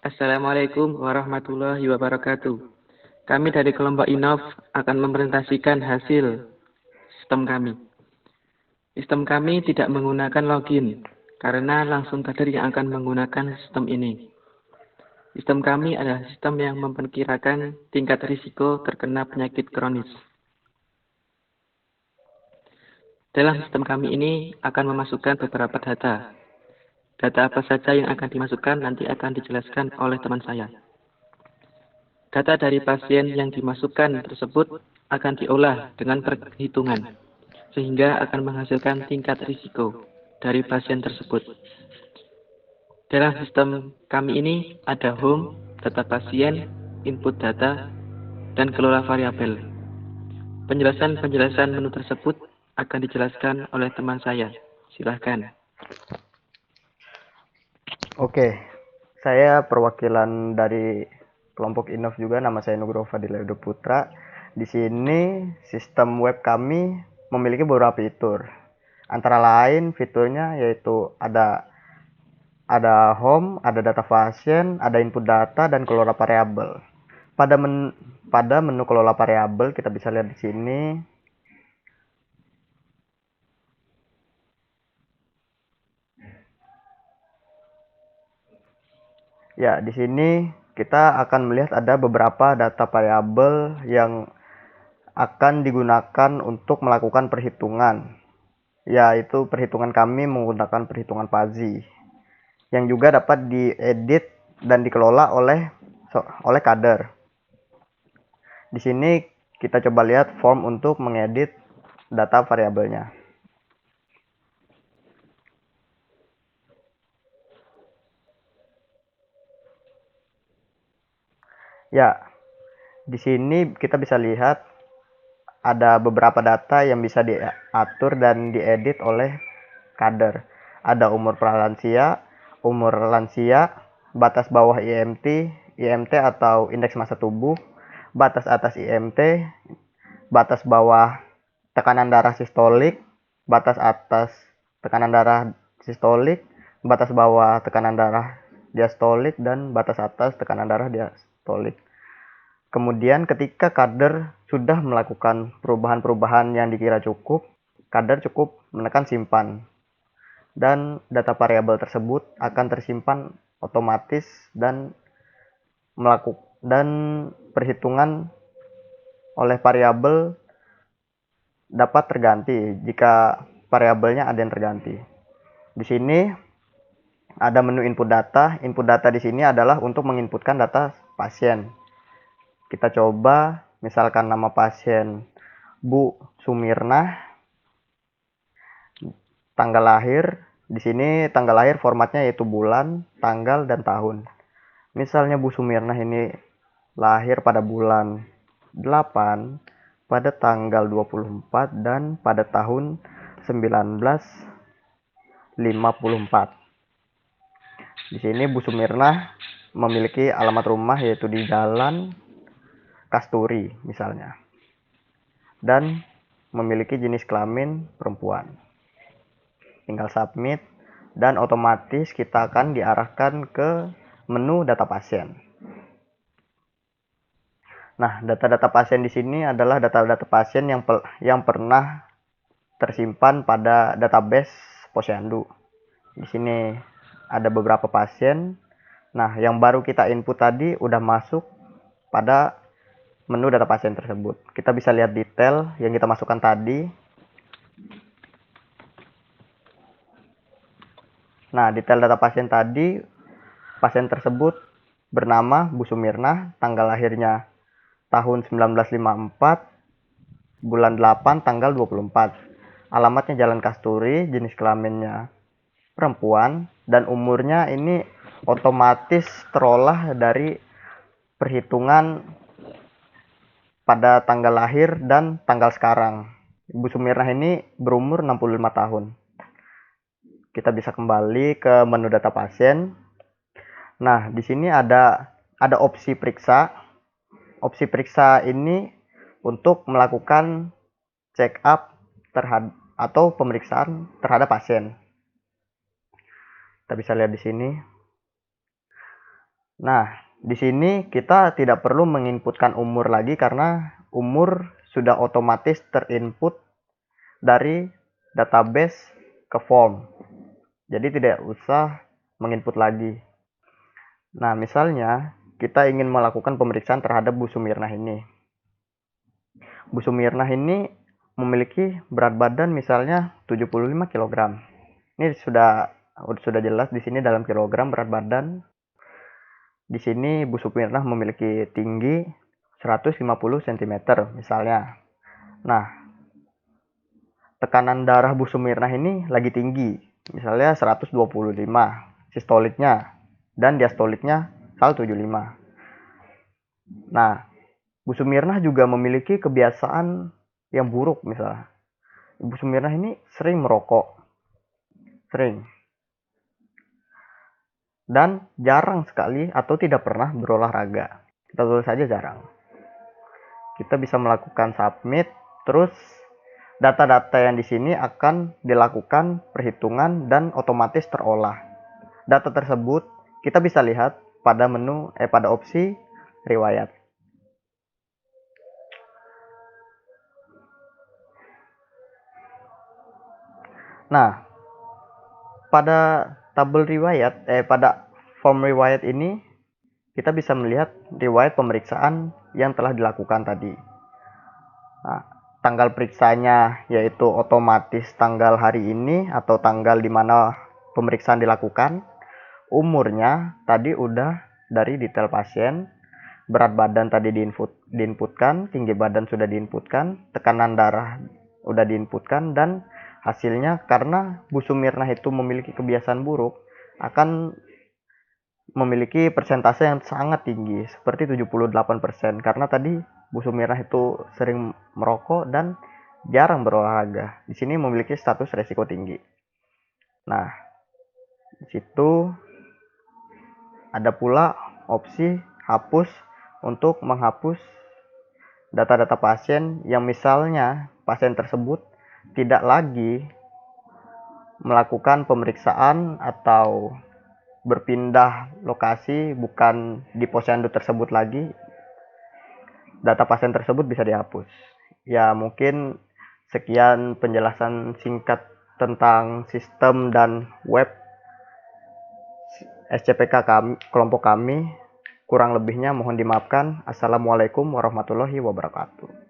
Assalamualaikum warahmatullahi wabarakatuh. Kami dari kelompok Inov akan mempresentasikan hasil sistem kami. Sistem kami tidak menggunakan login, karena langsung kader yang akan menggunakan sistem ini. Sistem kami adalah sistem yang memperkirakan tingkat risiko terkena penyakit kronis. Dalam sistem kami ini akan memasukkan beberapa data. Data apa saja yang akan dimasukkan nanti akan dijelaskan oleh teman saya. Data dari pasien yang dimasukkan tersebut akan diolah dengan perhitungan, sehingga akan menghasilkan tingkat risiko dari pasien tersebut. Dalam sistem kami ini ada home, data pasien, input data, dan kelola variabel. Penjelasan menu tersebut akan dijelaskan oleh teman saya. Silahkan. Oke, saya perwakilan dari kelompok Innov juga, nama saya Nugroho Fadila Yudo Putra. Di sini sistem web kami memiliki beberapa fitur. Antara lain fiturnya yaitu ada home, ada data pasien, ada input data dan kelola variabel. Pada menu kelola variabel kita bisa lihat di sini. Ya, di sini kita akan melihat ada beberapa data variabel yang akan digunakan untuk melakukan perhitungan, yaitu perhitungan kami menggunakan perhitungan fuzzy, yang juga dapat diedit dan dikelola oleh kader. Di sini kita coba lihat form untuk mengedit data variabelnya. Ya, di sini kita bisa lihat ada beberapa data yang bisa diatur dan diedit oleh kader. Ada umur lansia, batas bawah IMT atau indeks massa tubuh, batas atas IMT, batas bawah tekanan darah sistolik, batas atas tekanan darah sistolik, batas bawah tekanan darah diastolik, dan batas atas tekanan darah diastolik. Kemudian ketika kader sudah melakukan perubahan-perubahan yang dikira cukup, kader cukup menekan simpan. Dan data variabel tersebut akan tersimpan otomatis dan perhitungan oleh variabel dapat terganti jika variabelnya ada yang terganti. Di sini ada menu input data. Input data di sini adalah untuk menginputkan data pasien. Kita coba misalkan nama pasien Bu Sumirna, tanggal lahir. Di sini tanggal lahir formatnya yaitu bulan, tanggal, dan tahun. Misalnya Bu Sumirna ini lahir pada bulan 8, pada tanggal 24, dan pada tahun 1954. Di sini Bu Sumirna memiliki alamat rumah yaitu di Jalan Kasturi misalnya. Dan memiliki jenis kelamin perempuan. Tinggal submit dan otomatis kita akan diarahkan ke menu data pasien. Nah, data-data pasien di sini adalah data-data pasien yang pernah tersimpan pada database Posyandu. Di sini ada beberapa pasien. Nah, yang baru kita input tadi udah masuk pada menu data pasien tersebut. Kita bisa lihat detail yang kita masukkan tadi. Nah, detail data pasien tadi, pasien tersebut bernama Bu Sumirna, tanggal lahirnya tahun 1954, bulan 8, tanggal 24. Alamatnya Jalan Kasturi, jenis kelaminnya perempuan, dan umurnya ini otomatis terolah dari perhitungan pada tanggal lahir dan tanggal sekarang. Ibu Sumirna ini berumur 65 tahun. Kita bisa kembali ke menu data pasien. Nah, di sini ada opsi periksa. Opsi periksa ini untuk melakukan check up atau pemeriksaan terhadap pasien. Kita bisa lihat di sini. Nah, di sini kita tidak perlu menginputkan umur lagi karena umur sudah otomatis terinput dari database ke form. Jadi tidak usah menginput lagi. Nah, misalnya kita ingin melakukan pemeriksaan terhadap Bu Sumirnah ini. Bu Sumirnah ini memiliki berat badan misalnya 75 kg. Ini sudah jelas di sini dalam kilogram berat badan. Di sini Bu Sumirnah memiliki tinggi 150 cm misalnya. Nah, tekanan darah Bu Sumirnah ini lagi tinggi, misalnya 125 sistoliknya dan diastoliknya 175. Nah, Bu Sumirnah juga memiliki kebiasaan yang buruk misalnya. Ibu Sumirnah ini sering merokok, sering, dan jarang sekali atau tidak pernah berolahraga. Kita tulis saja jarang. Kita bisa melakukan submit, terus data-data yang di sini akan dilakukan perhitungan dan otomatis terolah. Data tersebut kita bisa lihat pada pada opsi riwayat. Nah, pada tabel riwayat pada form riwayat ini kita bisa melihat riwayat pemeriksaan yang telah dilakukan tadi. Nah, tanggal periksanya yaitu otomatis tanggal hari ini atau tanggal di mana pemeriksaan dilakukan. Umurnya tadi udah dari detail pasien, berat badan tadi diinputkan, tinggi badan sudah diinputkan, tekanan darah udah diinputkan, dan hasilnya karena Bu Sumirnah itu memiliki kebiasaan buruk akan memiliki persentase yang sangat tinggi seperti 78% karena tadi Bu Sumirnah itu sering merokok dan jarang berolahraga. Di sini memiliki status resiko tinggi. Nah, di situ ada pula opsi hapus untuk menghapus data-data pasien yang misalnya pasien tersebut tidak lagi melakukan pemeriksaan atau berpindah lokasi, bukan di posyandu tersebut lagi, data pasien tersebut bisa dihapus. Ya, mungkin sekian penjelasan singkat tentang sistem dan web SCPK kelompok kami. Kurang lebihnya mohon dimaafkan. Assalamualaikum warahmatullahi wabarakatuh.